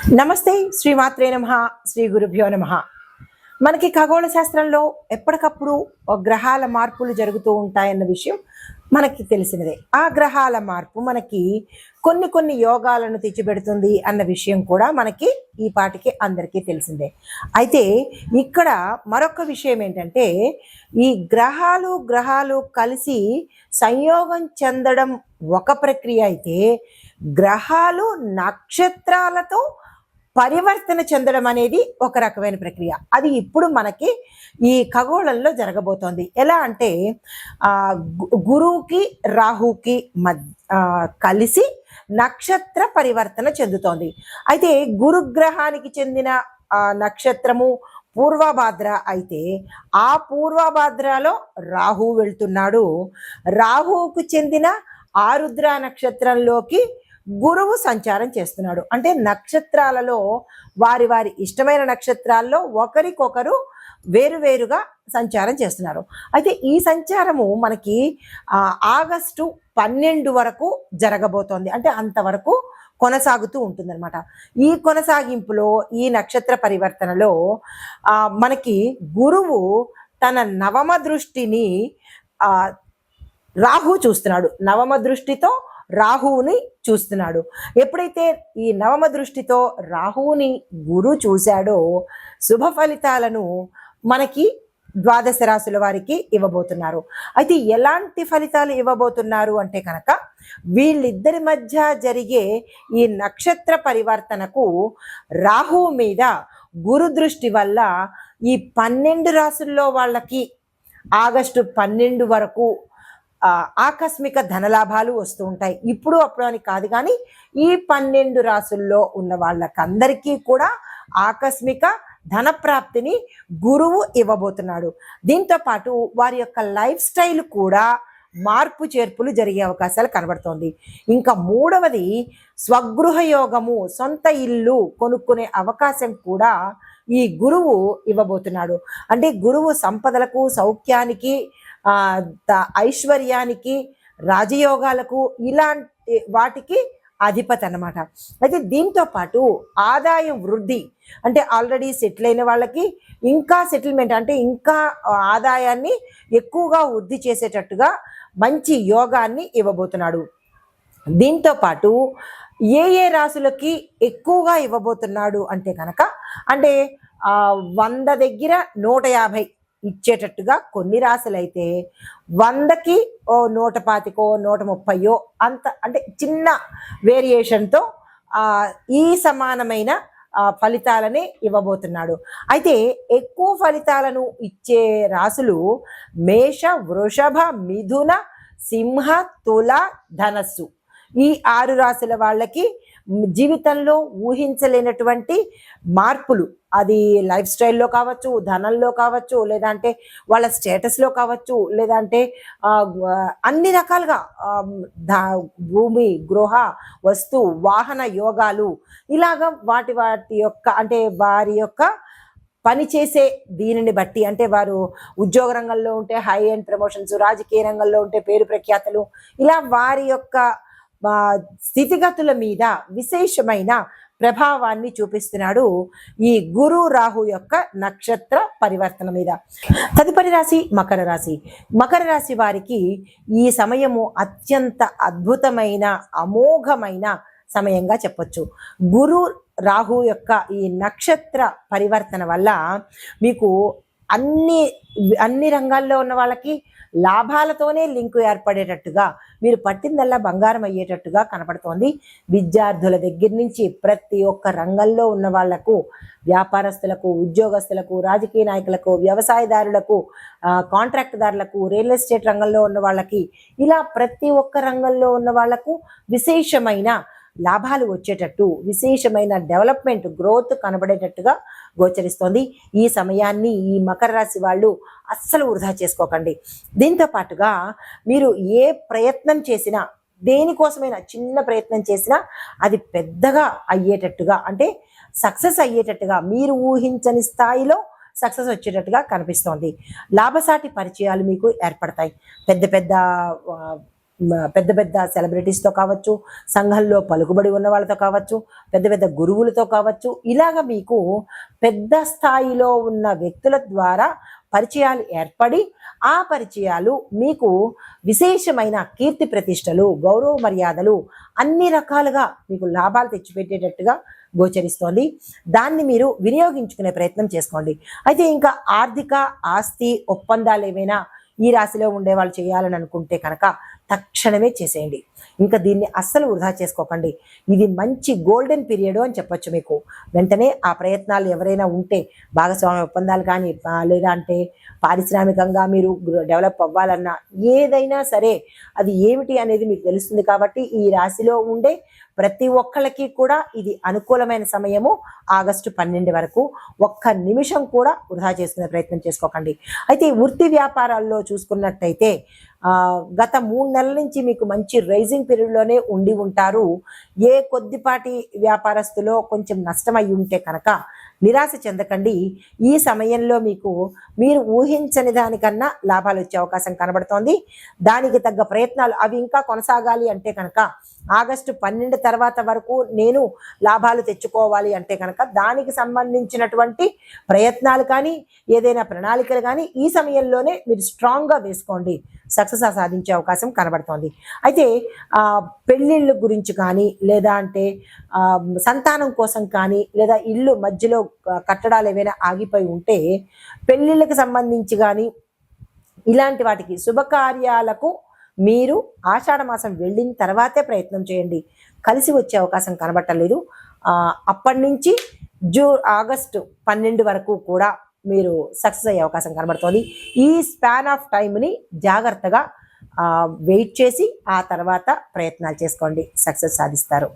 నమస్తే శ్రీమాత్రే నమః శ్రీ గురుభ్యో నమః. మనకి ఖగోళ శాస్త్రంలో ఎప్పటికప్పుడు గ్రహాల మార్పులు జరుగుతూ ఉంటాయన్న విషయం మనకి తెలిసినదే. ఆ గ్రహాల మార్పు మనకి కొన్ని యోగాలను తెచ్చిపెడుతుంది అన్న విషయం కూడా మనకి ఈ పాటికి అందరికీ తెలిసిందే. అయితే ఇక్కడ మరొక విషయం ఏంటంటే, ఈ గ్రహాలు కలిసి సంయోగం చెందడం ఒక ప్రక్రియ అయితే, గ్రహాలు నక్షత్రాలతో పరివర్తన చెందడం అనేది ఒక రకమైన ప్రక్రియ. అది ఇప్పుడు మనకి ఈ ఖగోళంలో జరగబోతోంది. ఎలా అంటే గురువుకి రాహుకి కలిసి నక్షత్ర పరివర్తన చెందుతోంది. అయితే గురుగ్రహానికి చెందిన నక్షత్రము పూర్వభాద్ర అయితే, ఆ పూర్వభాద్రలో రాహు వెళ్తున్నాడు. రాహువుకు చెందిన ఆరుద్ర నక్షత్రంలోకి గురువు సంచారం చేస్తున్నాడు. అంటే నక్షత్రాలలో వారి ఇష్టమైన నక్షత్రాల్లో ఒకరికొకరు వేరువేరుగా సంచారం చేస్తున్నారు. అయితే ఈ సంచారము మనకి ఆగస్టు 12 వరకు జరగబోతోంది. అంటే అంతవరకు కొనసాగుతూ ఉంటుందన్నమాట. ఈ కొనసాగింపులో ఈ నక్షత్ర పరివర్తనలో మనకి గురువు తన నవమ దృష్టిని రాహు చూస్తున్నాడు. నవమ దృష్టితో రాహువుని చూస్తున్నాడు. ఎప్పుడైతే ఈ నవమ దృష్టితో రాహువుని గురు చూశాడో, శుభ ఫలితాలను మనకి ద్వాదశ రాశుల వారికి ఇవ్వబోతున్నారు. అయితే ఎలాంటి ఫలితాలు ఇవ్వబోతున్నారు అంటే కనుక, వీళ్ళిద్దరి మధ్య జరిగే ఈ నక్షత్ర పరివర్తనకు రాహువు మీద గురు దృష్టి వల్ల ఈ 12 రాశుల్లో వాళ్ళకి ఆగస్టు 12 వరకు ఆకస్మిక ధనలాభాలు వస్తూ ఉంటాయి. ఇప్పుడు అప్పుడు అని కాదు, కానీ ఈ 12 రాశుల్లో ఉన్న వాళ్ళకందరికీ కూడా ఆకస్మిక ధన ప్రాప్తిని గురువు ఇవ్వబోతున్నాడు. దీంతో పాటు వారి యొక్క లైఫ్ స్టైల్ కూడా మార్పు చేర్పులు జరిగే అవకాశాలు కనబడుతోంది. ఇంకా మూడవది స్వగృహ యోగము, సొంత ఇల్లు కొనుక్కునే అవకాశం కూడా ఈ గురువు ఇవ్వబోతున్నాడు. అంటే గురువు సంపదలకు, సౌఖ్యానికి, ఐశ్వర్యానికి, రాజయోగాలకు, ఇలాంటి వాటికి అధిపతి అన్నమాట. అయితే దీంతో పాటు ఆదాయం వృద్ధి, అంటే ఆల్రెడీ సెటిల్ అయిన వాళ్ళకి ఇంకా సెటిల్మెంట్, అంటే ఇంకా ఆదాయాన్ని ఎక్కువగా వృద్ధి చేసేటట్టుగా మంచి యోగాన్ని ఇవ్వబోతున్నాడు. దీంతో పాటు ఏ రాశులకి ఎక్కువగా ఇవ్వబోతున్నాడు అంటే కనుక, అంటే 100 దగ్గర 150 ఇచ్చేటట్టుగా కొన్ని రాశులైతే, 100కి 125 130 అంత, అంటే చిన్న వేరియేషన్తో ఈ సమానమైన ఫలితాలని ఇవ్వబోతున్నాడు. అయితే ఎక్కువ ఫలితాలను ఇచ్చే రాశులు మేష, వృషభ, మిథున, సింహ, తుల, ధనస్సు. ఈ 6 రాశుల వాళ్ళకి జీవితంలో ఊహించలేనటువంటి మార్పులు, అది లైఫ్ స్టైల్లో కావచ్చు, ధనంలో కావచ్చు, లేదంటే వాళ్ళ స్టేటస్లో కావచ్చు, లేదంటే అన్ని రకాలుగా భూమి, గృహ, వస్తు, వాహన యోగాలు, ఇలాగా వాటి యొక్క, అంటే వారి యొక్క పనిచేసే దీనిని బట్టి, అంటే వారు ఉద్యోగ రంగంలో ఉంటే హై అండ్ ప్రమోషన్స్, రాజకీయ రంగంలో ఉంటే పేరు ప్రఖ్యాతలు, ఇలా వారి యొక్క స్థితిగతుల మీద విశేషమైన ప్రభావాన్ని చూపిస్తున్నాడు ఈ గురు రాహు యొక్క నక్షత్ర పరివర్తన మీద. తదుపరి రాశి మకర రాశి. మకర రాశి వారికి ఈ సమయము అత్యంత అద్భుతమైన, అమోఘమైన సమయంగా చెప్పొచ్చు. గురు రాహు యొక్క ఈ నక్షత్ర పరివర్తన వల్ల మీకు అన్ని రంగాల్లో ఉన్న వాళ్ళకి లాభాలతోనే లింకు ఏర్పడేటట్టుగా, మీరు పట్టిందల్లా బంగారం అయ్యేటట్టుగా కనపడుతోంది. విద్యార్థుల దగ్గర నుంచి ప్రతి ఒక్క రంగంలో ఉన్న వాళ్లకు, వ్యాపారస్తులకు, ఉద్యోగస్తులకు, రాజకీయ నాయకులకు, వ్యవసాయదారులకు, కాంట్రాక్టుదారులకు, రియల్ ఎస్టేట్ రంగంలో ఉన్న వాళ్ళకి, ఇలా ప్రతి ఒక్క రంగంలో ఉన్న వాళ్లకు విశేషమైన లాభాలు వచ్చేటట్టు, విశేషమైన డెవలప్మెంట్, గ్రోత్ కనబడేటట్టుగా గోచరిస్తోంది. ఈ సమయాన్ని ఈ మకర రాశి వాళ్ళు అస్సలు వృధా చేసుకోకండి. దీంతో పాటుగా మీరు ఏ ప్రయత్నం చేసినా, దేనికోసమైనా చిన్న ప్రయత్నం చేసినా అది పెద్దగా అయ్యేటట్టుగా, అంటే సక్సెస్ అయ్యేటట్టుగా, మీరు ఊహించని స్థాయిలో సక్సెస్ వచ్చేటట్టుగా కనిపిస్తోంది. లాభసాటి పరిచయాలు మీకు ఏర్పడతాయి. పెద్ద పెద్ద పెద్ద సెలబ్రిటీస్తో కావచ్చు, సంఘంలో పలుకుబడి ఉన్న వాళ్ళతో కావచ్చు, పెద్ద పెద్ద గురువులతో కావచ్చు, ఇలాగ మీకు పెద్ద స్థాయిలో ఉన్న వ్యక్తుల ద్వారా పరిచయాలు ఏర్పడి ఆ పరిచయాలు మీకు విశేషమైన కీర్తి ప్రతిష్టలు, గౌరవ మర్యాదలు అన్ని రకాలుగా మీకు లాభాలు తెచ్చిపెట్టేటట్టుగా గోచరిస్తోంది. దాన్ని మీరు వినియోగించుకునే ప్రయత్నం చేసుకోండి. అయితే ఇంకా ఆర్థిక ఆస్తి ఒప్పందాలు ఏమైనా ఈ రాశిలో ఉండే వాళ్ళు చేయాలని అనుకుంటే కనుక తక్షణమే చేసేయండి. ఇంకా దీన్ని అస్సలు వృధా చేసుకోకండి. ఇది మంచి గోల్డెన్ పీరియడ్ అని చెప్పొచ్చు మీకు. వెంటనే ఆ ప్రయత్నాలు ఎవరైనా ఉంటే భాగస్వామ్య ఒప్పందాలు కానీ లేదా అంటే పారిశ్రామికంగా మీరు డెవలప్ అవ్వాలన్నా ఏదైనా సరే అది ఏమిటి అనేది మీకు తెలుస్తుంది. కాబట్టి ఈ రాశిలో ఉండే ప్రతి ఒక్కళ్ళకి కూడా ఇది అనుకూలమైన సమయము. ఆగస్టు 12 వరకు ఒక్క నిమిషం కూడా వృధా చేసుకునే ప్రయత్నం చేసుకోకండి. అయితే వృత్తి వ్యాపారాల్లో చూసుకున్నట్టయితే గత 3 నెలల నుంచి మీకు మంచి రైజింగ్ పీరియడ్లోనే ఉండి ఉంటారు. ఏ కొద్దిపాటి వ్యాపారస్తులో కొంచెం నష్టమై ఉంటే కనుక నిరాశ చెందకండి. ఈ సమయంలో మీరు ఊహించని దానికన్నా లాభాలు వచ్చే అవకాశం కనబడుతోంది. దానికి తగ్గ ప్రయత్నాలు అవి ఇంకా కొనసాగాలి అంటే కనుక ఆగస్టు 12 తర్వాత వరకు నేను లాభాలు తెచ్చుకోవాలి అంటే కనుక దానికి సంబంధించినటువంటి ప్రయత్నాలు కానీ ఏదైనా ప్రణాళికలు కానీ ఈ సమయంలోనే మీరు స్ట్రాంగ్గా వేసుకోండి. సక్సెస్ సాధించే అవకాశం కనబడుతోంది. అయితే పెళ్ళిళ్ళ గురించి కానీ లేదా అంటే సంతానం కోసం కానీ లేదా ఇల్లు మధ్యలో కట్టడాలు ఏవైనా ఆగిపోయి ఉంటే పెళ్ళిళ్ళకి సంబంధించి కానీ ఇలాంటి వాటికి శుభకార్యాలకు మీరు ఆషాఢ మాసం వెళ్ళిన తర్వాతే ప్రయత్నం చేయండి. కలిసి వచ్చే అవకాశం కనబట్టలేదు. అప్పటి నుంచి ఆగస్టు 12 వరకు కూడా మీరు సక్సెస్ అయ్యే అవకాశం కనబడుతోంది. ఈ స్పాన్ ఆఫ్ టైంని జాగ్రత్తగా వెయిట్ చేసి ఆ తర్వాత ప్రయత్నాలు చేసుకోండి. సక్సెస్ సాధిస్తారు.